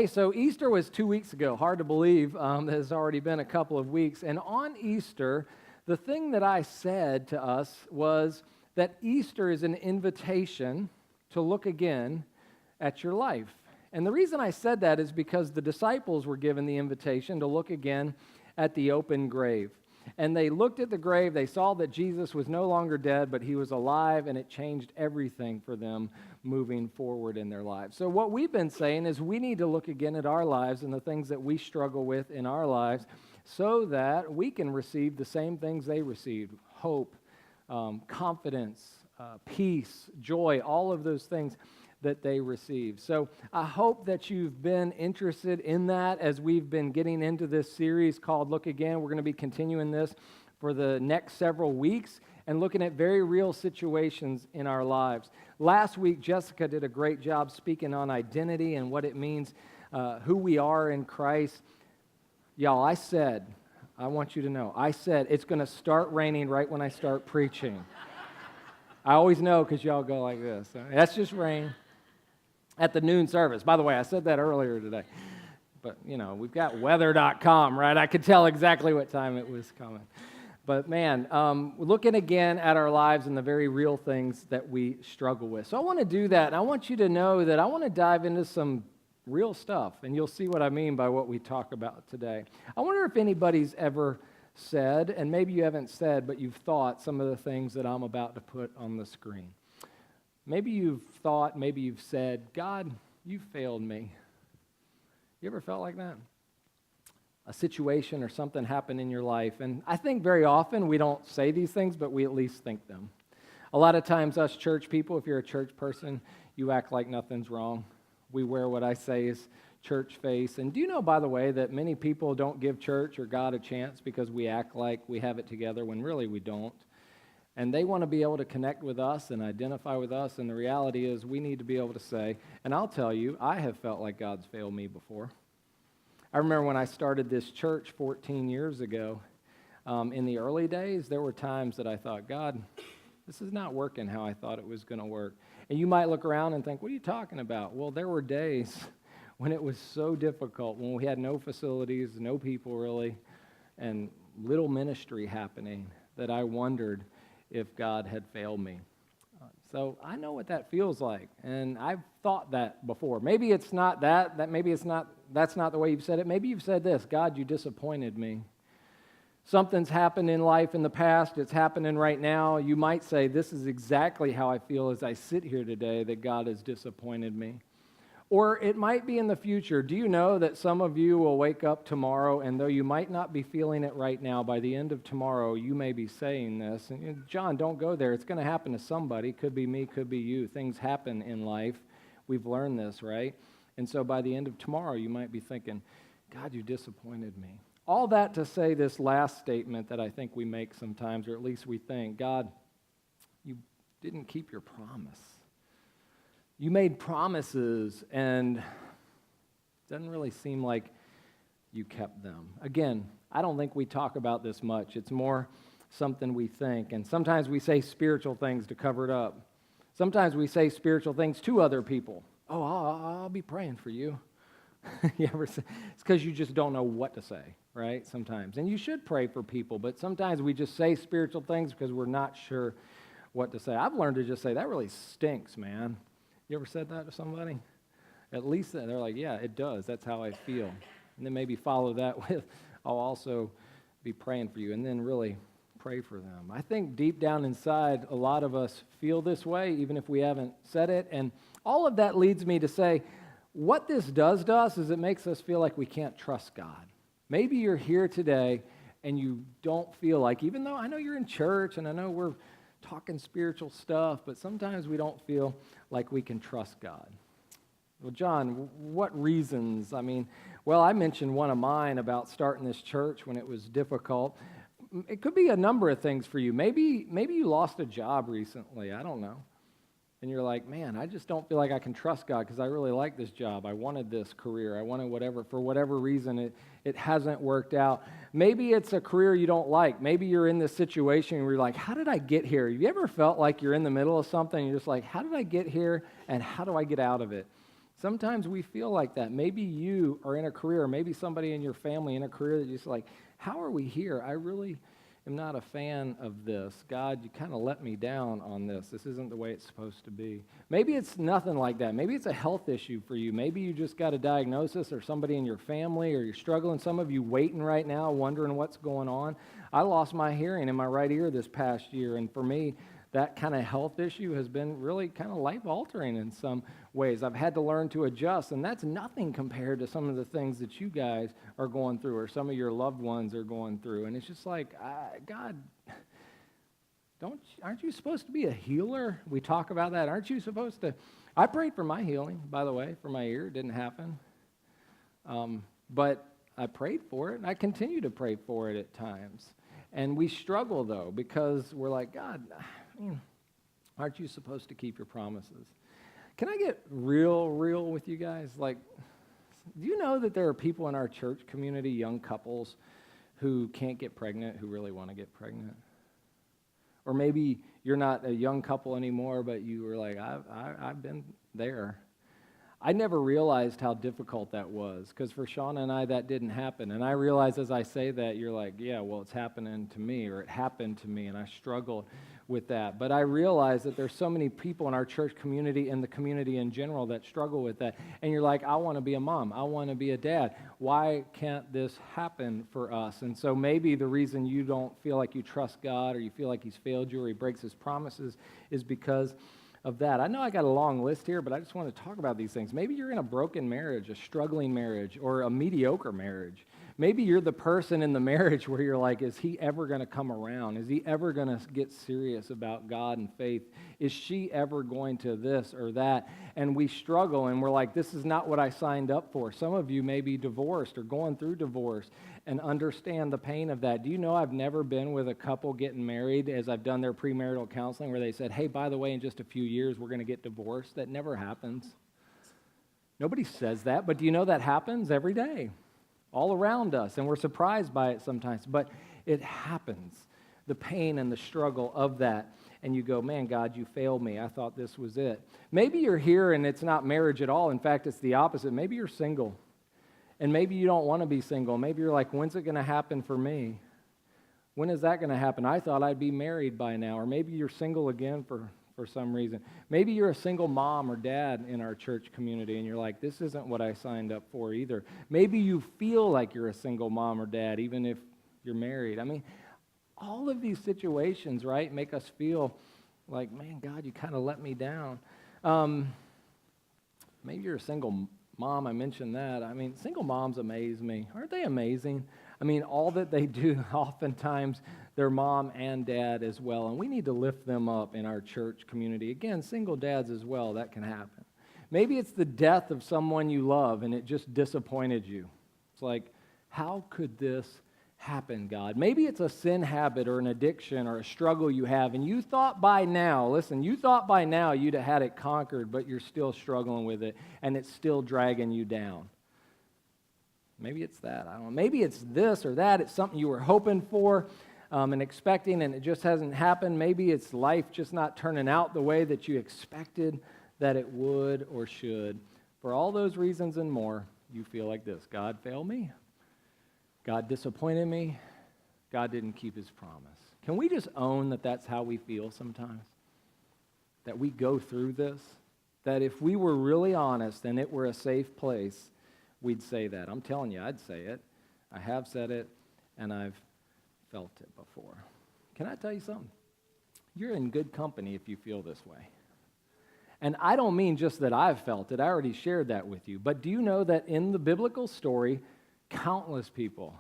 Hey, so Easter was 2 weeks ago. Hard to believe that it's already been a couple of weeks. And on Easter, the thing that I said to us was that Easter is an invitation to look again at your life. And the reason I said that is because the disciples were given the invitation to look again at the open grave. And they looked at the grave, they saw that Jesus was no longer dead, but he was alive, and it changed everything for them moving forward in their lives. So what we've been saying is we need to look again at our lives and the things that we struggle with in our lives so that we can receive the same things they received: hope, confidence, peace, joy, all of those things that they received. So I hope that you've been interested in that as we've been getting into this series called Look Again. We're going to be continuing this for the next several weeks and looking at very real situations in our lives. Last week, Jessica did a great job speaking on identity and what it means, who we are in Christ. Y'all, I want you to know, I said it's going to start raining right when I start preaching. I always know because y'all go like this. That's just rain. At the noon service. By the way, I said that earlier today. But, we've got weather.com, right? I could tell exactly what time it was coming. But, man, looking again at our lives and the very real things that we struggle with. So I want to do that, and I want you to know that I want to dive into some real stuff, and you'll see what I mean by what we talk about today. I wonder if anybody's ever said, and maybe you haven't said, but you've thought some of the things that I'm about to put on the screen. Maybe you've thought, maybe you've said, God, you failed me. You ever felt like that? A situation or something happened in your life. And I think very often we don't say these things, but we at least think them. A lot of times us church people, if you're a church person, you act like nothing's wrong. We wear what I say is church face. And do you know, by the way, that many people don't give church or God a chance because we act like we have it together when really we don't? And they want to be able to connect with us and identify with us, and the reality is we need to be able to say, and I'll tell you, I have felt like God's failed me before. I remember when I started this church 14 years ago, in the early days, there were times that I thought, God, this is not working how I thought it was going to work. And you might look around and think, what are you talking about? Well, there were days when it was so difficult, when we had no facilities, no people really, and little ministry happening, that I wondered if God had failed me. So I know what that feels like, and I've thought that before. Maybe it's not that's not the way you've said it. Maybe you've said this: God, you disappointed me. Something's happened in life in the past, it's happening right now. You might say, this is exactly how I feel as I sit here today, that God has disappointed me. Or it might be in the future. Do you know that some of you will wake up tomorrow, and though you might not be feeling it right now, by the end of tomorrow, you may be saying this. And John, don't go there. It's going to happen to somebody. Could be me, could be you. Things happen in life. We've learned this, right? And so by the end of tomorrow, you might be thinking, God, you disappointed me. All that to say this last statement that I think we make sometimes, or at least we think, God, you didn't keep your promise. You made promises, and it doesn't really seem like you kept them. Again, I don't think we talk about this much. It's more something we think. And sometimes we say spiritual things to cover it up. Sometimes we say spiritual things to other people. Oh, I'll be praying for you. You ever say? It's because you just don't know what to say, right? Sometimes. And you should pray for people, but sometimes we just say spiritual things because we're not sure what to say. I've learned to just say, that really stinks, man. You ever said that to somebody? At least they're like, yeah, it does. That's how I feel. And then maybe follow that with, I'll also be praying for you, and then really pray for them. I think deep down inside, a lot of us feel this way, even if we haven't said it. And all of that leads me to say, what this does to us is it makes us feel like we can't trust God. Maybe you're here today and you don't feel like, even though I know you're in church and I know we're talking spiritual stuff, but sometimes we don't feel like we can trust God. Well, John, what reasons? I mentioned one of mine about starting this church when it was difficult. It could be a number of things for you. Maybe you lost a job recently. I don't know. And you're like, man, I just don't feel like I can trust God because I really like this job. I wanted this career. I wanted whatever. For whatever reason, it hasn't worked out. Maybe it's a career you don't like. Maybe you're in this situation where you're like, how did I get here? Have you ever felt like you're in the middle of something and you're just like, how did I get here and how do I get out of it? Sometimes we feel like that. Maybe you are in a career, maybe somebody in your family in a career that you're just like, how are we here? I really am not a fan of this. God, you kind of let me down on this. This isn't the way it's supposed to be. Maybe it's nothing like that. Maybe it's a health issue for you. Maybe you just got a diagnosis, or somebody in your family, or you're struggling. Some of you waiting right now, wondering what's going on. I lost my hearing in my right ear this past year, and for me, that kind of health issue has been really kind of life-altering in some ways. I've had to learn to adjust, and that's nothing compared to some of the things that you guys are going through or some of your loved ones are going through. And it's just like, God, aren't you supposed to be a healer? We talk about that. Aren't you supposed to? I prayed for my healing, by the way, for my ear. It didn't happen. But I prayed for it, and I continue to pray for it at times. And we struggle, though, because we're like, God, aren't you supposed to keep your promises? Can I get real with you guys? Like, do you know that there are people in our church community, young couples, who can't get pregnant, who really want to get pregnant? Or maybe you're not a young couple anymore, but you were like, I've been there. I never realized how difficult that was, because for Shauna and I, that didn't happen. And I realize as I say that, you're like, yeah, well, it's happening to me, or it happened to me, and I struggled with that. But I realize that there's so many people in our church community and the community in general that struggle with that. And you're like, I want to be a mom. I want to be a dad. Why can't this happen for us? And so maybe the reason you don't feel like you trust God, or you feel like he's failed you, or he breaks his promises, is because of that. I know I got a long list here, but I just want to talk about these things. Maybe you're in a broken marriage, a struggling marriage, or a mediocre marriage. Maybe you're the person in the marriage where you're like, is he ever going to come around? Is he ever going to get serious about God and faith? Is she ever going to this or that? And we struggle, and we're like, this is not what I signed up for. Some of you may be divorced or going through divorce and understand the pain of that. Do you know I've never been with a couple getting married as I've done their premarital counseling where they said, hey, by the way, in just a few years, we're going to get divorced? That never happens. Nobody says that, but do you know that happens every day, all around us, and we're surprised by it sometimes, but it happens, the pain and the struggle of that, and you go, man, God, you failed me. I thought this was it. Maybe you're here and it's not marriage at all. In fact, it's the opposite. Maybe you're single. And maybe you don't want to be single. Maybe you're like, when's it going to happen for me? When is that going to happen? I thought I'd be married by now. Or maybe you're single again for some reason. Maybe you're a single mom or dad in our church community, and you're like, this isn't what I signed up for either. Maybe you feel like you're a single mom or dad, even if you're married. I mean, all of these situations, right, make us feel like, man, God, you kind of let me down. Maybe you're a single mom, I mentioned that. I mean, single moms amaze me. Aren't they amazing? I mean, all that they do, oftentimes, their mom and dad as well. And we need to lift them up in our church community. Again, single dads as well, that can happen. Maybe it's the death of someone you love and it just disappointed you. It's like, how could this happen, God? Maybe it's a sin habit or an addiction or a struggle you have, and you thought by now, you thought by now you'd have had it conquered, but you're still struggling with it, and it's still dragging you down. Maybe it's that. I don't know. Maybe it's this or that. It's something you were hoping for and expecting, and it just hasn't happened. Maybe it's life just not turning out the way that you expected that it would or should. For all those reasons and more, you feel like this: God failed me. God disappointed me. God didn't keep his promise. Can we just own that that's how we feel sometimes? That we go through this? That if we were really honest and it were a safe place, we'd say that. I'm telling you, I'd say it. I have said it, and I've felt it before. Can I tell you something? You're in good company if you feel this way. And I don't mean just that I've felt it. I already shared that with you. But do you know that in the biblical story, countless people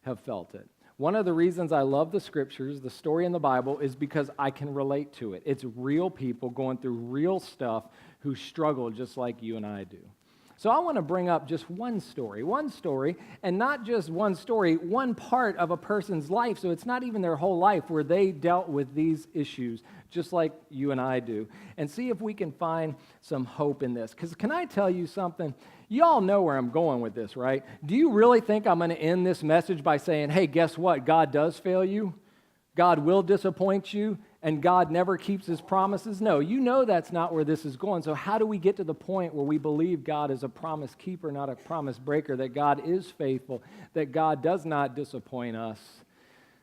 have felt it? One of the reasons I love the scriptures, the story in the Bible, is because I can relate to it. It's real people going through real stuff who struggle just like you and I do. So I want to bring up just one story, and not just one story, one part of a person's life. So it's not even their whole life where they dealt with these issues, just like you and I do, and see if we can find some hope in this. Because can I tell you something? You all know where I'm going with this, right? Do you really think I'm going to end this message by saying, hey, guess what? God does fail you. God will disappoint you, and God never keeps his promises? No, you know that's not where this is going. So how do we get to the point where we believe God is a promise keeper, not a promise breaker, that God is faithful, that God does not disappoint us,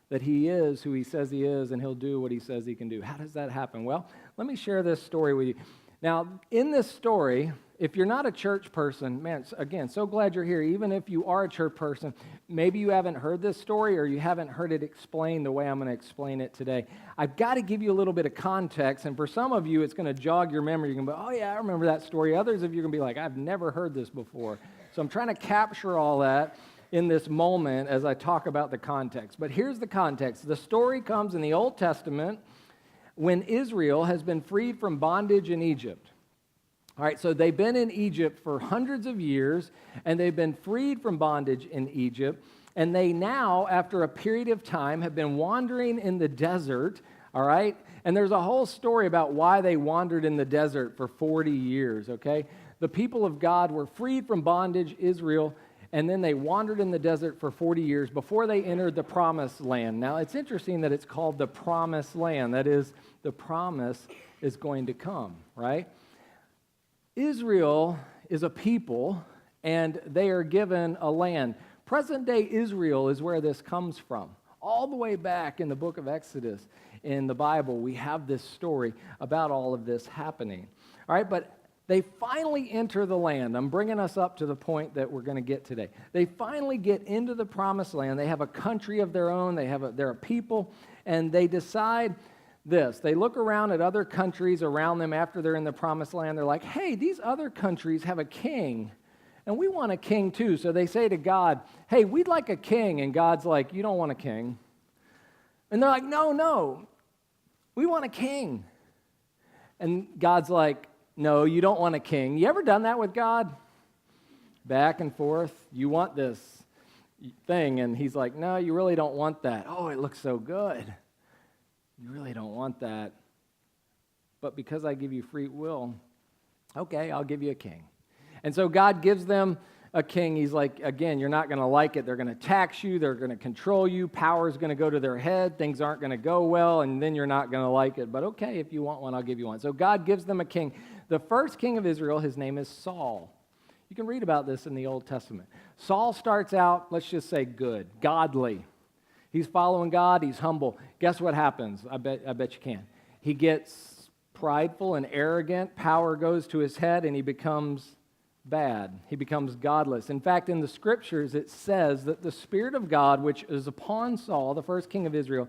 that he is who he says he is, and he'll do what he says he can do? How does that happen? Well, let me share this story with you. Now, in this story, if you're not a church person, man, again, so glad you're here. Even if you are a church person, maybe you haven't heard this story or you haven't heard it explained the way I'm going to explain it today. I've got to give you a little bit of context, and for some of you, it's going to jog your memory. You're going to be, oh yeah, I remember that story. Others of you are going to be like, I've never heard this before. So I'm trying to capture all that in this moment as I talk about the context. But here's the context. The story comes in the Old Testament when Israel has been freed from bondage in Egypt. All right, so they've been in Egypt for hundreds of years, and they've been freed from bondage in Egypt, and they now, after a period of time, have been wandering in the desert, all right? And there's a whole story about why they wandered in the desert for 40 years, okay? The people of God were freed from bondage, Israel, and then they wandered in the desert for 40 years before they entered the Promised Land. Now, it's interesting that it's called the Promised Land. That is, the promise is going to come, right? Israel is a people, and they are given a land. Present-day Israel is where this comes from. All the way back in the book of Exodus in the Bible, we have this story about all of this happening. All right, but they finally enter the land. I'm bringing us up to the point that we're going to get today. They finally get into the Promised Land. They have a country of their own. They're a people, and they decide this. They look around at other countries around them after they're in the Promised Land. They're like, hey, these other countries have a king, and we want a king too. So they say to God, hey, we'd like a king. And God's like, you don't want a king. And they're like, no, we want a king. And God's like, no, you don't want a king. You ever done that with God? Back and forth. You want this thing. And he's like, no, you really don't want that. Oh, it looks so good. You really don't want that. But because I give you free will, okay, I'll give you a king. And so God gives them a king. He's like, again, you're not going to like it. They're going to tax you. They're going to control you. Power's going to go to their head. Things aren't going to go well, and then you're not going to like it. But okay, if you want one, I'll give you one. So God gives them a king. The first king of Israel, his name is Saul. You can read about this in the Old Testament. Saul starts out, let's just say good, godly. He's following God. He's humble. Guess what happens? I bet you can. He gets prideful and arrogant. Power goes to his head, and he becomes bad. He becomes godless. In fact, in the Scriptures, it says that the Spirit of God, which is upon Saul, the first king of Israel,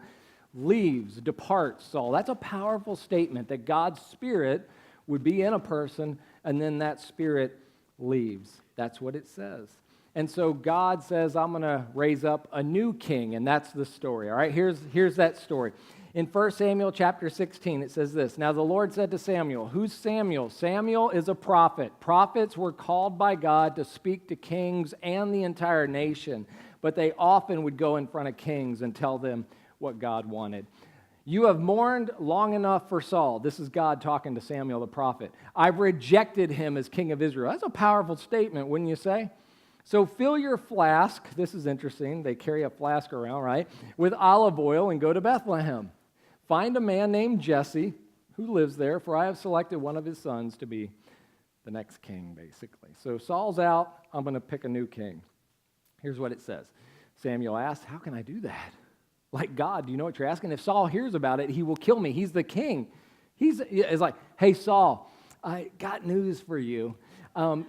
departs Saul. That's a powerful statement, that God's Spirit would be in a person, and then that Spirit leaves. That's what it says. And so God says, I'm going to raise up a new king, and that's the story. All right, here's that story. In 1 Samuel chapter 16, it says this, Now the Lord said to Samuel, who's Samuel? Samuel is a prophet. Prophets were called by God to speak to kings and the entire nation, but they often would go in front of kings and tell them what God wanted. You have mourned long enough for Saul. This is God talking to Samuel the prophet. I've rejected him as king of Israel. That's a powerful statement, wouldn't you say? So fill your flask, this is interesting, they carry a flask around, right, with olive oil and go to Bethlehem. Find a man named Jesse who lives there, for I have selected one of his sons to be the next king, basically. So Saul's out, I'm going to pick a new king. Here's what it says. Samuel asked, how can I do that? Like, God, do you know what you're asking? If Saul hears about it, he will kill me. He's the king. It's like, hey, Saul, I got news for you.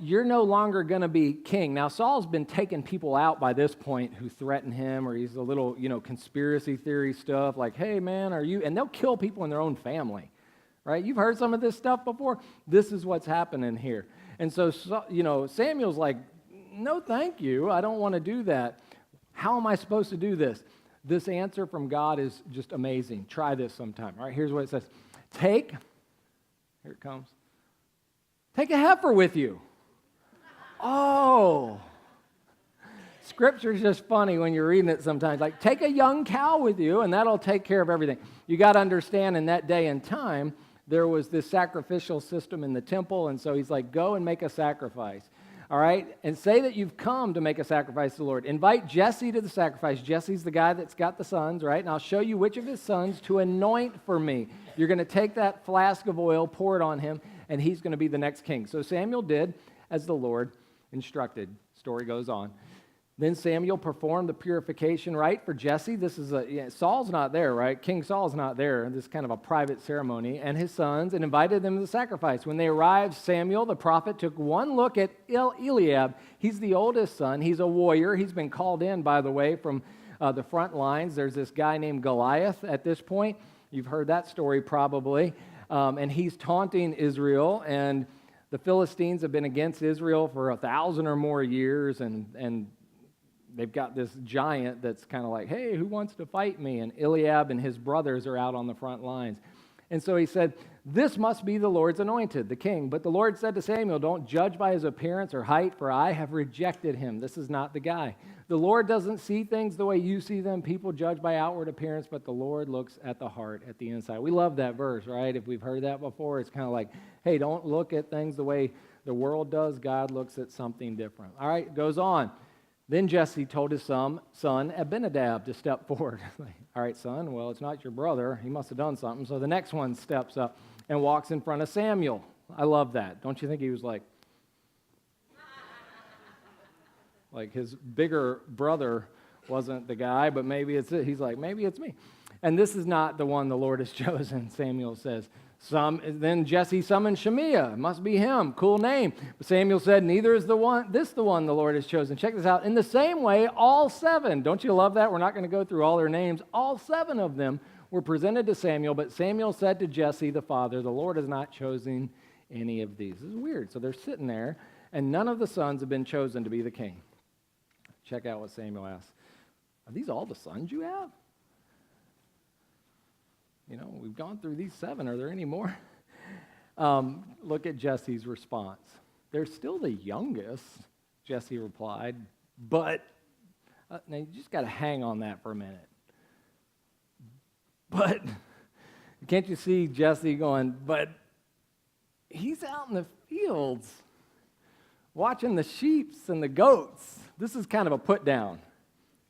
You're no longer going to be king. Now, Saul's been taking people out by this point who threaten him, or he's a little, conspiracy theory stuff like, hey, man, are you? And they'll kill people in their own family, right? You've heard some of this stuff before. This is what's happening here. And so, Samuel's like, no, thank you. I don't want to do that. How am I supposed to do this? This answer from God is just amazing. Try this sometime. All right, here's what it says. Here it comes. Take a heifer with you. Oh. Scripture's just funny when you're reading it sometimes. Like, take a young cow with you, and that'll take care of everything. You got to understand, in that day and time, there was this sacrificial system in the temple, and so he's like, go and make a sacrifice. all right? And say that you've come to make a sacrifice to the Lord. Invite Jesse to the sacrifice. Jesse's the guy that's got the sons, right? And I'll show you which of his sons to anoint for me. You're going to take that flask of oil, pour it on him, and he's going to be the next king. So Samuel did as the Lord instructed. Story goes on. Then Samuel performed the purification rite for Jesse. This is Saul's not there, right? King Saul's not there. This is kind of a private ceremony. And his sons, and invited them to the sacrifice. When they arrived, Samuel, the prophet, took one look at Eliab. He's the oldest son. He's a warrior. He's been called in, by the way, from the front lines. There's this guy named Goliath at this point. You've heard that story probably. And he's taunting Israel. And the Philistines have been against Israel for 1,000 or more years. And they've got this giant that's kind of like, hey, who wants to fight me? And Eliab and his brothers are out on the front lines. And so he said, this must be the Lord's anointed, the king. But the Lord said to Samuel, don't judge by his appearance or height, for I have rejected him. This is not the guy. The Lord doesn't see things the way you see them. People judge by outward appearance, but the Lord looks at the heart, at the inside. We love that verse, right? If we've heard that before, it's kind of like, hey, don't look at things the way the world does. God looks at something different. All right, it goes on. Then Jesse told his son Abinadab to step forward. All right, son, well, it's not your brother. He must have done something. So the next one steps up and walks in front of Samuel. I love that. Don't you think he was like his bigger brother wasn't the guy, but maybe it's it. He's like, maybe it's me. And this is not the one the Lord has chosen, Samuel says. Then Jesse summoned Shemiah. It must be him. Cool name. But Samuel said, neither is the one the Lord has chosen. Check this out. In the same way, all 7, don't you love that? We're not going to go through all their names. All 7 of them were presented to Samuel, but Samuel said to Jesse, the father, the Lord has not chosen any of these. This is weird. So they're sitting there, and none of the sons have been chosen to be the king. Check out what Samuel asks. Are these all the sons you have? You know, we've gone through these 7. Are there any more? Look at Jesse's response. They're still the youngest, Jesse replied, but now you just got to hang on that for a minute. But can't you see Jesse going, but he's out in the fields watching the sheep and the goats. This is kind of a put down,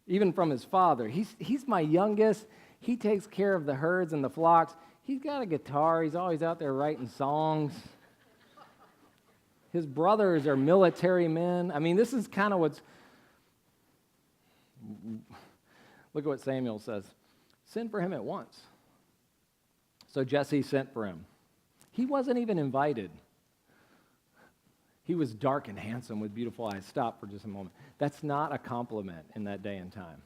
even from his father. He's my youngest. He takes care of the herds and the flocks. He's got a guitar. He's always out there writing songs. His brothers are military men. I mean, this is kind of what's... Look at what Samuel says. Send for him at once. So Jesse sent for him. He wasn't even invited. He was dark and handsome with beautiful eyes. Stop for just a moment. That's not a compliment in that day and time.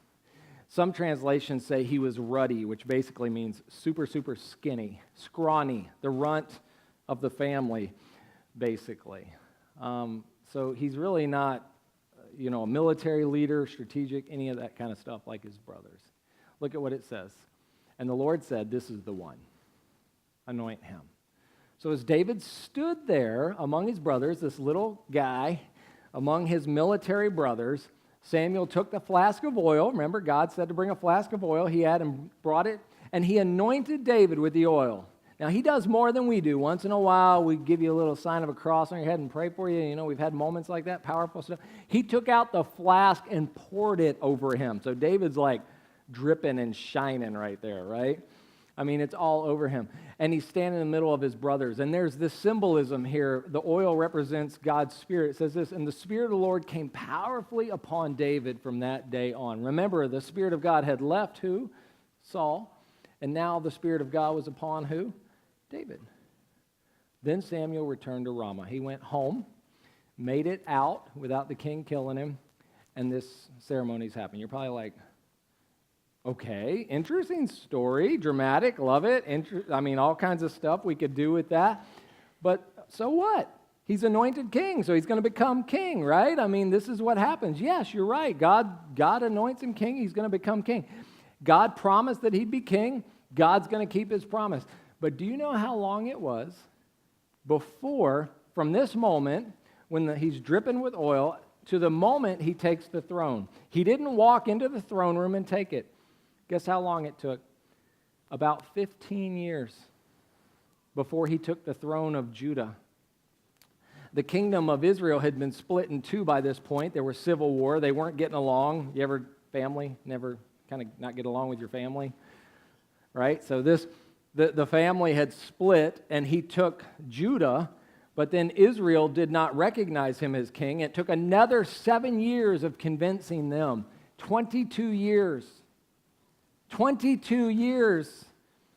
Some translations say he was ruddy, which basically means super, super skinny, scrawny, the runt of the family, basically. So he's really not, a military leader, strategic, any of that kind of stuff like his brothers. Look at what it says. And the Lord said, this is the one. Anoint him. So as David stood there among his brothers, this little guy among his military brothers, Samuel took the flask of oil. Remember, God said to bring a flask of oil. He had and brought it, and he anointed David with the oil. Now, he does more than we do. Once in a while, we give you a little sign of a cross on your head and pray for you. We've had moments like that, powerful stuff. He took out the flask and poured it over him. So David's like dripping and shining right there, right? I mean, it's all over him. And he's standing in the middle of his brothers. And there's this symbolism here. The oil represents God's Spirit. It says this, and the Spirit of the Lord came powerfully upon David from that day on. Remember, the Spirit of God had left who? Saul. And now the Spirit of God was upon who? David. Then Samuel returned to Ramah. He went home, made it out without the king killing him, and this ceremony's happened. You're probably like, okay, interesting story, dramatic, love it. All kinds of stuff we could do with that. But so what? He's anointed king, so he's going to become king, right? This is what happens. Yes, you're right. God anoints him king. He's going to become king. God promised that he'd be king. God's going to keep his promise. But do you know how long it was before, from this moment, when he's dripping with oil, to the moment he takes the throne? He didn't walk into the throne room and take it. Guess how long it took? About 15 years before he took the throne of Judah. The kingdom of Israel had been split in two by this point. There was civil war. They weren't getting along. You ever never kind of not get along with your family? Right? So the family had split, and he took Judah, but then Israel did not recognize him as king. It took another 7 years of convincing them. 22 years. 22 years.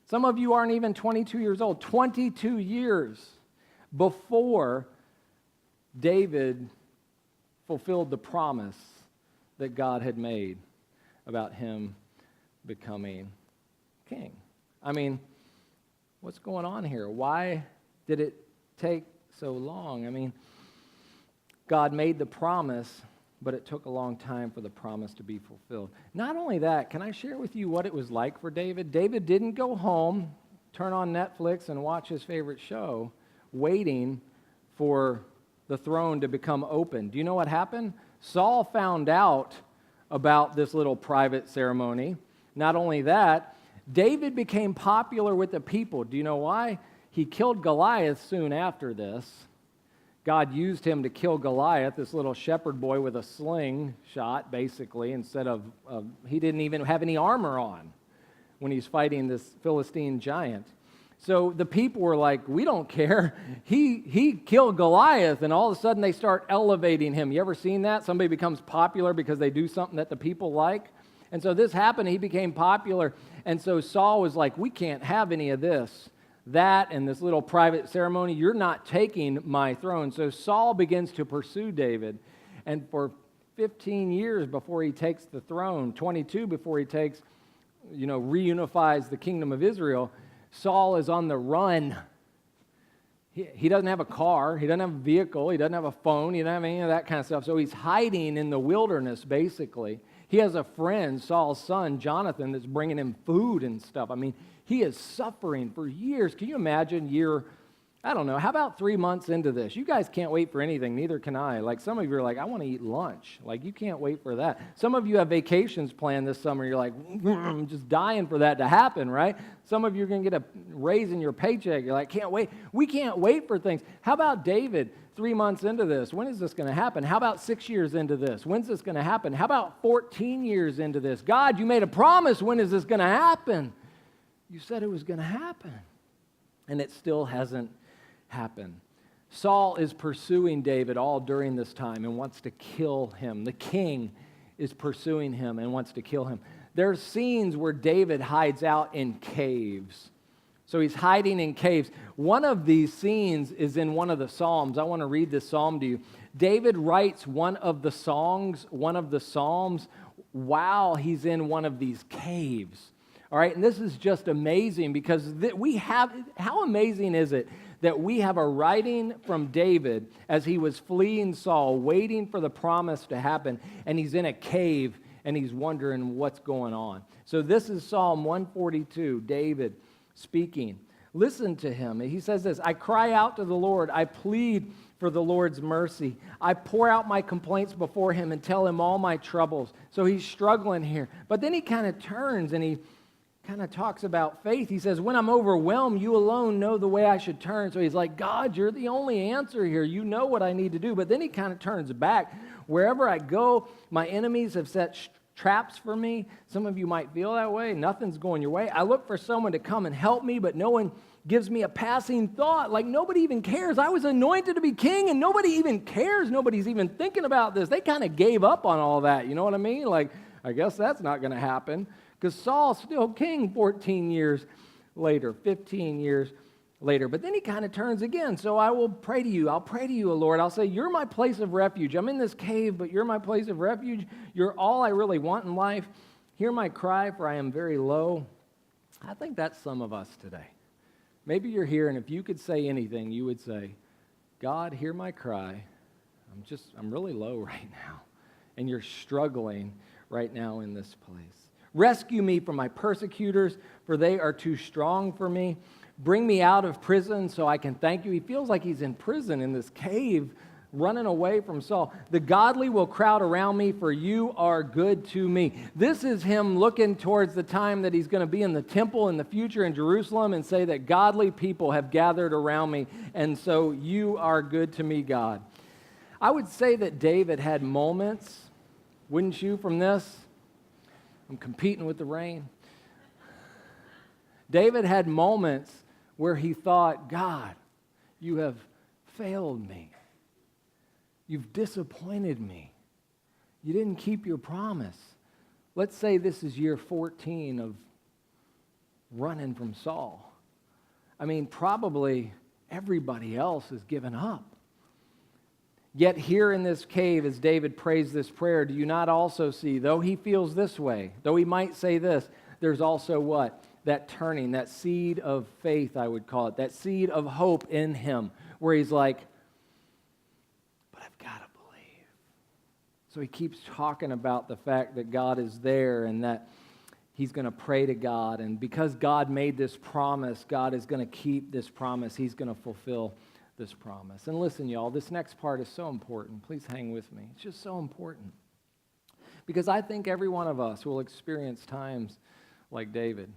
Some of you aren't even 22 years old. 22 years before David fulfilled the promise that God had made about him becoming king. I mean, what's going on here? Why did it take so long? I mean, God made the promise, but it took a long time for the promise to be fulfilled. Not only that, can I share with you what it was like for David? David didn't go home, turn on Netflix, and watch his favorite show, waiting for the throne to become open. Do you know what happened? Saul found out about this little private ceremony. Not only that, David became popular with the people. Do you know why? He killed Goliath soon after this. God used him to kill Goliath, this little shepherd boy with a sling shot, basically, instead of, he didn't even have any armor on when he's fighting this Philistine giant. So the people were like, we don't care. He killed Goliath, and all of a sudden they start elevating him. You ever seen that? Somebody becomes popular because they do something that the people like? And so this happened. He became popular. And so Saul was like, we can't have any of this, that, and this little private ceremony. You're not taking my throne. So Saul begins to pursue David. And for 15 years before he takes the throne, 22 before he takes, reunifies the kingdom of Israel, Saul is on the run. He doesn't have a car. He doesn't have a vehicle. He doesn't have a phone. He doesn't have any of that kind of stuff. So he's hiding in the wilderness, basically. He has a friend, Saul's son, Jonathan, that's bringing him food and stuff. I mean, he is suffering for years. Can you imagine how about 3 months into this? You guys can't wait for anything. Neither can I. Like, some of you are like, I want to eat lunch. Like, you can't wait for that. Some of you have vacations planned this summer. You're like, I'm just dying for that to happen, right? Some of you are going to get a raise in your paycheck. You're like, can't wait. We can't wait for things. How about David 3 months into this? When is this going to happen? How about 6 years into this? When's this going to happen? How about 14 years into this? God, you made a promise. When is this going to happen? You said it was going to happen. And it still hasn't happened. Saul is pursuing David all during this time and wants to kill him. The king is pursuing him and wants to kill him. There's scenes where David hides out in caves. So he's hiding in caves. One of these scenes is in one of the Psalms. I want to read this psalm to you. David writes one of the Psalms while he's in one of these caves. All right, and this is just amazing because how amazing is it that we have a writing from David as he was fleeing Saul, waiting for the promise to happen, and he's in a cave and he's wondering what's going on. So this is Psalm 142, David speaking. Listen to him. He says this, I cry out to the Lord. I plead for the Lord's mercy. I pour out my complaints before him and tell him all my troubles. So he's struggling here. But then he kind of turns and he kind of talks about faith. He says, when I'm overwhelmed, you alone know the way I should turn. So he's like, God, you're the only answer here. You know what I need to do. But then he kind of turns back. Wherever I go, my enemies have set traps for me. Some of you might feel that way. Nothing's going your way. I look for someone to come and help me, but no one gives me a passing thought. Like, nobody even cares. I was anointed to be king, and nobody even cares. Nobody's even thinking about this. They kind of gave up on all that. You know what I mean? Like, I guess that's not going to happen. Because Saul's still king 14 years later, 15 years later. But then he kind of turns again. So I will pray to you. I'll pray to you, O Lord. I'll say, you're my place of refuge. I'm in this cave, but you're my place of refuge. You're all I really want in life. Hear my cry, for I am very low. I think that's some of us today. Maybe you're here, and if you could say anything, you would say, God, hear my cry. I'm really low right now. And you're struggling right now in this place. Rescue me from my persecutors, for they are too strong for me. Bring me out of prison so I can thank you. He feels like he's in prison in this cave running away from Saul. The godly will crowd around me, for you are good to me. This is him looking towards the time that he's going to be in the temple in the future in Jerusalem and say that godly people have gathered around me, and so you are good to me, God. I would say that David had moments, wouldn't you, from this? I'm competing with the rain. David had moments where he thought, God, you have failed me. You've disappointed me. You didn't keep your promise. Let's say this is year 14 of running from Saul. I mean, probably everybody else has given up. Yet here in this cave, as David prays this prayer, do you not also see, though he feels this way, though he might say this, there's also what? That turning, that seed of faith, I would call it, that seed of hope in him, where he's like, but I've got to believe. So he keeps talking about the fact that God is there and that he's going to pray to God. And because God made this promise, God is going to keep this promise. He's going to fulfill this promise. And listen, y'all, this next part is so important. Please hang with me. It's just so important. Because I think every one of us will experience times like David.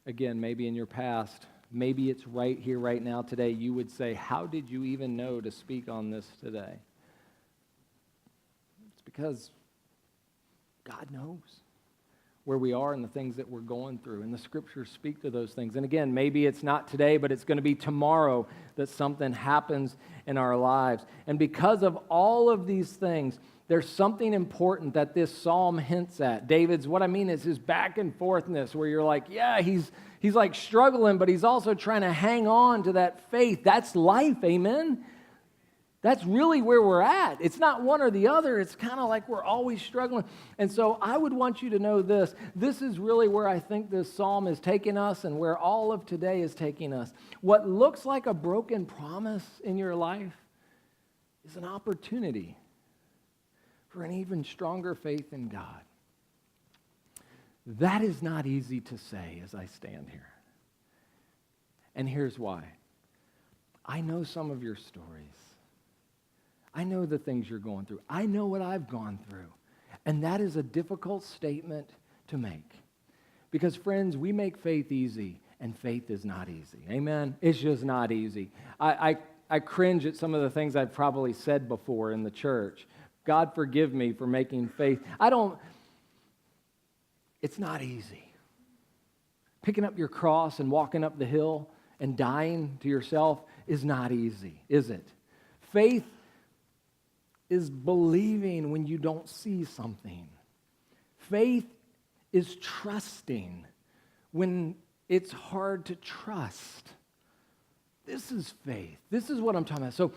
Again, maybe in your past, maybe it's right here, right now, today, you would say, how did you even know to speak on this today? It's because God knows where we are and the things that we're going through, and the scriptures speak to those things. And again, maybe it's not today, but it's going to be tomorrow that something happens in our lives. And because of all of these things, there's something important that this psalm hints at. David's, what I mean is his back and forthness, where you're like, yeah, he's like struggling, but he's also trying to hang on to that faith. That's life, amen? That's really where we're at. It's not one or the other. It's kind of like we're always struggling. And so I would want you to know this. This is really where I think this psalm is taking us and where all of today is taking us. What looks like a broken promise in your life is an opportunity for an even stronger faith in God. That is not easy to say as I stand here. And here's why. I know some of your stories. I know the things you're going through. I know what I've gone through. And that is a difficult statement to make. Because, friends, we make faith easy, and faith is not easy. Amen? It's just not easy. I cringe at some of the things I've probably said before in the church. God forgive me for making faith. It's not easy. Picking up your cross and walking up the hill and dying to yourself is not easy, is it? Faith is believing when you don't see something. Faith is trusting when it's hard to trust. This is faith. This is what I'm talking about. So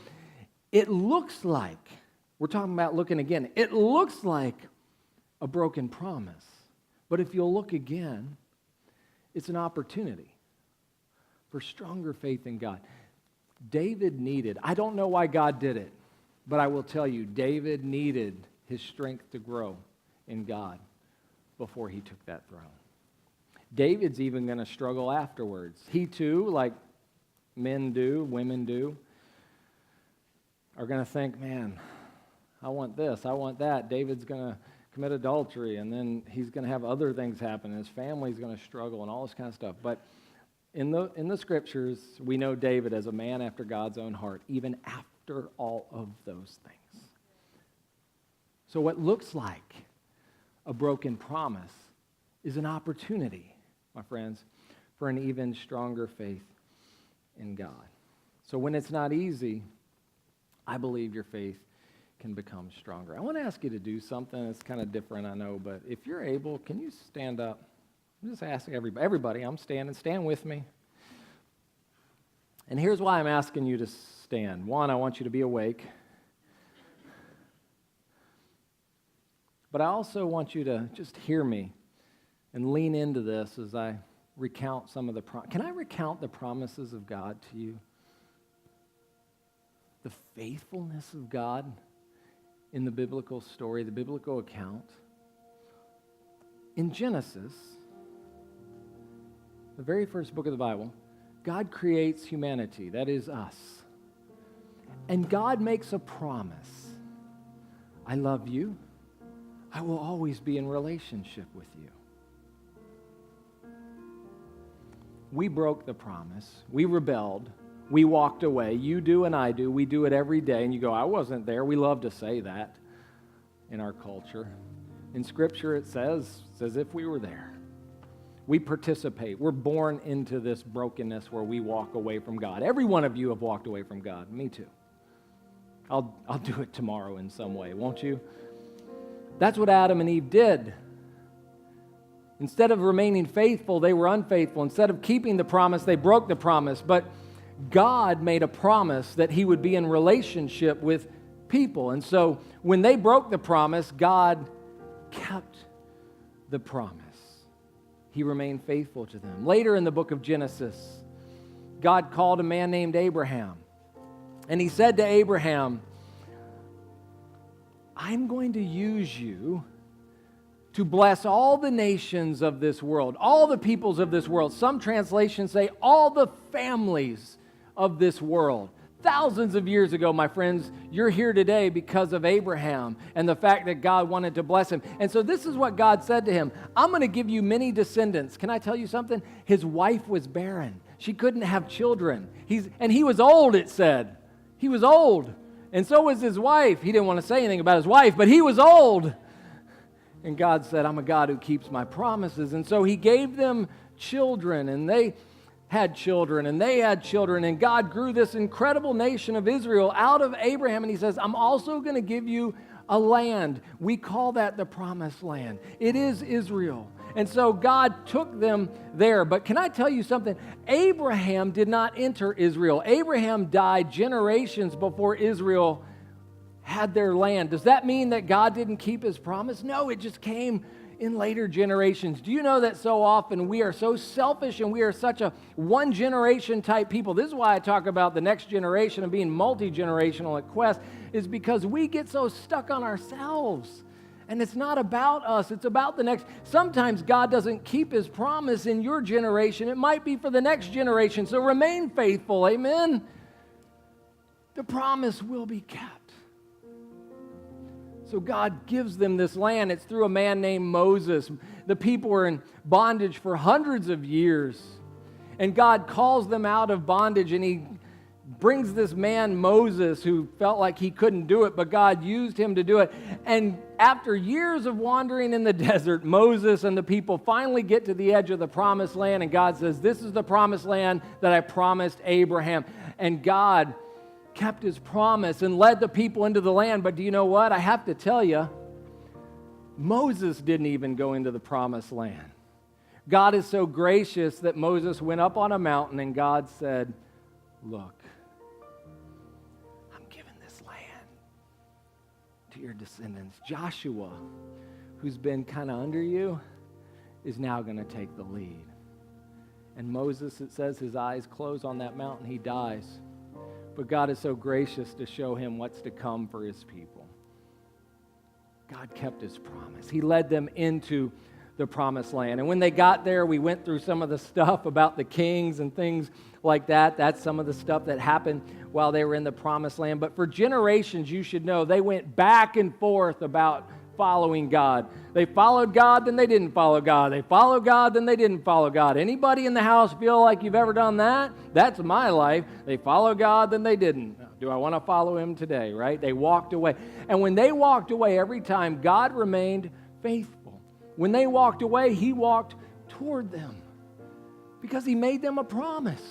it looks like, we're talking about looking again, it looks like a broken promise. But if you'll look again, it's an opportunity for stronger faith in God. David needed, I don't know why God did it, but I will tell you, David needed his strength to grow in God before he took that throne. David's even going to struggle afterwards. He too, like men do, women do, are going to think, man, I want this, I want that. David's going to commit adultery, and then he's going to have other things happen, and his family's going to struggle and all this kind of stuff. But in the scriptures, we know David as a man after God's own heart, even after all of those things. So what looks like a broken promise is an opportunity, my friends, for an even stronger faith in God. So when it's not easy, I believe your faith can become stronger. I want to ask you to do something. It's kind of different, I know, but if you're able, can you stand up? I'm just asking everybody, I'm standing, stand with me. And here's why I'm asking you to stand. One, I want you to be awake. But I also want you to just hear me and lean into this as I recount some of the Can I recount the promises of God to you? The faithfulness of God in the biblical story, the biblical account. In Genesis, the very first book of the Bible, God creates humanity, that is us. And God makes a promise. I love you. I will always be in relationship with you. We broke the promise. We rebelled. We walked away. You do and I do. We do it every day. And you go, I wasn't there. We love to say that in our culture. In Scripture it says, it's as if we were there. We participate. We're born into this brokenness where we walk away from God. Every one of you have walked away from God. Me too. I'll do it tomorrow in some way, won't you? That's what Adam and Eve did. Instead of remaining faithful, they were unfaithful. Instead of keeping the promise, they broke the promise. But God made a promise that He would be in relationship with people. And so when they broke the promise, God kept the promise. He remained faithful to them. Later in the book of Genesis, God called a man named Abraham. And He said to Abraham, I'm going to use you to bless all the nations of this world, all the peoples of this world. Some translations say all the families of this world. Thousands of years ago, my friends, you're here today because of Abraham and the fact that God wanted to bless him. And so this is what God said to him. I'm going to give you many descendants. Can I tell you something? His wife was barren. She couldn't have children. He was old, it said. He was old. And so was his wife. He didn't want to say anything about his wife, but he was old. And God said, I'm a God who keeps my promises. And so He gave them children, and they had children, and they had children, and God grew this incredible nation of Israel out of Abraham, and He says, I'm also going to give you a land. We call that the Promised Land. It is Israel. And so God took them there. But can I tell you something? Abraham did not enter Israel. Abraham died generations before Israel had their land. Does that mean that God didn't keep His promise? No, it just came in later generations. Do you know that so often we are so selfish and we are such a one-generation type people? This is why I talk about the next generation and being multi-generational at Quest, is because we get so stuck on ourselves. And it's not about us, it's about the next. Sometimes God doesn't keep His promise in your generation. It might be for the next generation. So remain faithful, amen? The promise will be kept. So God gives them this land. It's through a man named Moses. The people were in bondage for hundreds of years. And God calls them out of bondage, and He brings this man, Moses, who felt like he couldn't do it, but God used him to do it. And after years of wandering in the desert, Moses and the people finally get to the edge of the promised land, and God says, this is the promised land that I promised Abraham. And God kept His promise and led the people into the land. But do you know what? I have to tell you, Moses didn't even go into the promised land. God is so gracious that Moses went up on a mountain and God said, look, I'm giving this land to your descendants. Joshua, who's been kind of under you, is now going to take the lead. And Moses, it says, his eyes close on that mountain. He dies. But God is so gracious to show him what's to come for His people. God kept His promise. He led them into the promised land. And when they got there, we went through some of the stuff about the kings and things like that. That's some of the stuff that happened while they were in the promised land. But for generations, you should know, they went back and forth about following God. They followed God, then they didn't follow God. They followed God, then they didn't follow God. Anybody in the house feel like you've ever done that? That's my life. They followed God, then they didn't. Do I want to follow Him today, right? They walked away. And when they walked away, every time, God remained faithful. When they walked away, He walked toward them because He made them a promise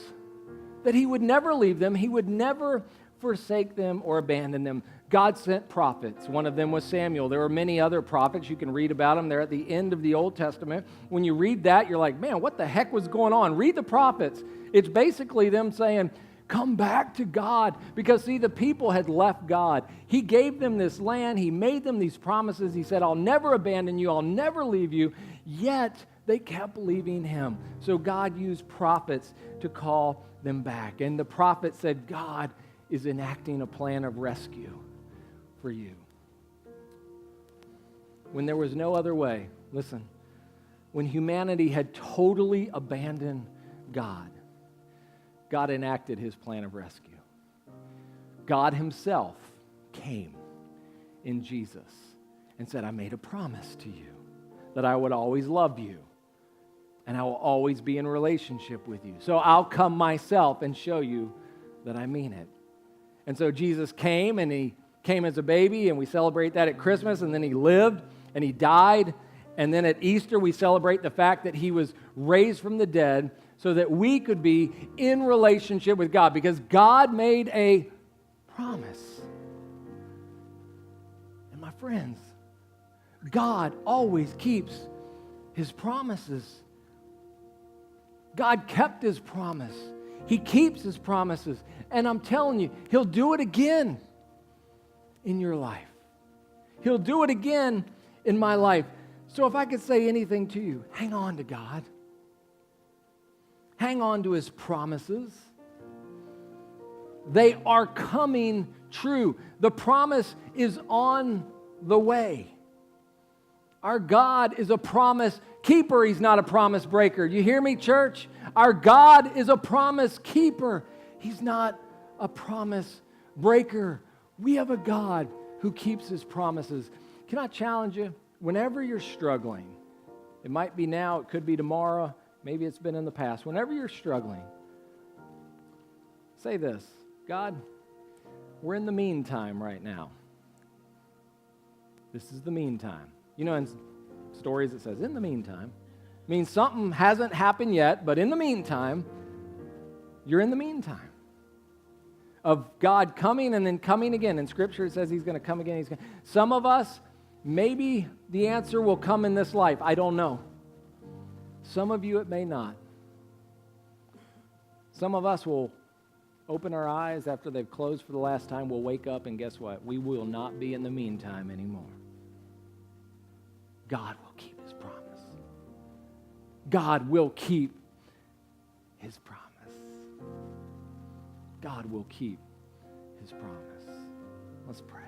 that He would never leave them. He would never forsake them or abandon them. God sent prophets. One of them was Samuel. There were many other prophets. You can read about them. They're at the end of the Old Testament. When you read that, you're like, man, what the heck was going on? Read the prophets. It's basically them saying, come back to God. Because, see, the people had left God. He gave them this land. He made them these promises. He said, I'll never abandon you. I'll never leave you. Yet they kept leaving Him. So God used prophets to call them back. And the prophet said, God is enacting a plan of rescue for you. When there was no other way, listen, when humanity had totally abandoned God, God enacted His plan of rescue. God himself came in Jesus and said, I made a promise to you that I would always love you and I will always be in relationship with you. So I'll come myself and show you that I mean it. And so Jesus came, and he came as a baby, and we celebrate that at Christmas, and then he lived and he died, and then at Easter we celebrate the fact that he was raised from the dead so that we could be in relationship with God, because God made a promise. And my friends, God always keeps his promises. God kept his promise. He keeps his promises. And I'm telling you, he'll do it again in your life. He'll do it again in my life. So if I could say anything to you, hang on to God. Hang on to his promises. They are coming true. The promise is on the way. Our God is a promise keeper. He's not a promise breaker. You hear me, church? Our God is a promise keeper. He's not a promise breaker. We have a God who keeps his promises. Can I challenge you? Whenever you're struggling, it might be now, it could be tomorrow, maybe it's been in the past. Whenever you're struggling, say this: God, we're in the meantime right now. This is the meantime. You know, in stories it says, in the meantime. It means something hasn't happened yet, but in the meantime, you're in the meantime of God coming and then coming again. In Scripture it says he's going to come again. Some of us, maybe the answer will come in this life. I don't know. Some of you, it may not. Some of us will open our eyes after they've closed for the last time. We'll wake up and guess what? We will not be in the meantime anymore. God will keep his promise. God will keep his promise. God will keep his promise. Let's pray.